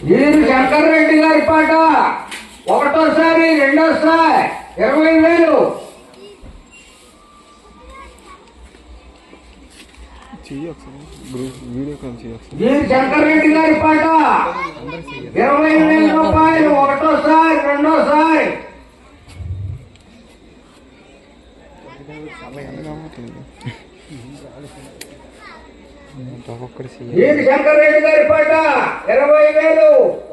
వీరు శంకర్ రెడ్డి గారి పాట ఒకటోసారి రెండోసారి 20,000. వీరు శంకర్ రెడ్డి గారి పాట 20,000 రూపాయలు ఒకటోసారి రెండోసారి. వీరు శంకర్ రెడ్డి గారి పాట 20,000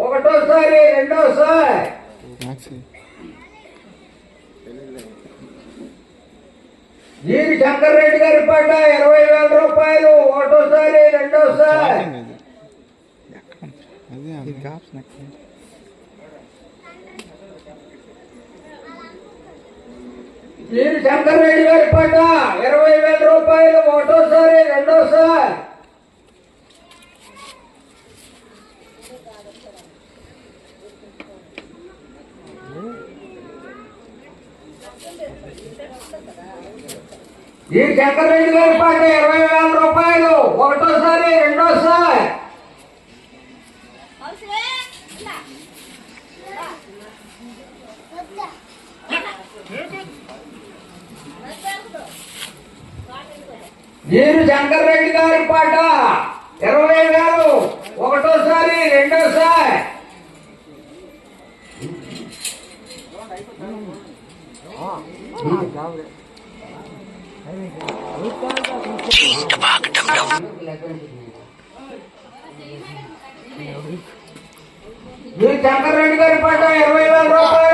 ఒకటోసారి రెండోసారి. వీరి శంకర్ రెడ్డి గారి పాట 20,000 రూపాయలు ఒకటోసారి రెండోసారి. వీరి శంకర్ రెడ్డి గారి పాట 20,000 రూపాయలు ఒకటోసారి రెండోసారి. ఈ శంకర్ రెడ్డి గారి పాట 20,000 రూపాయలు ఒకటోసారి రెండోసారి. వీరు శంకర్ రెడ్డి గారి పాట 20,000 ఒకటోసారి రెండోసారి. వీరు శంకర్ రెడ్డి గారి పాట 20,000 రూపాయలు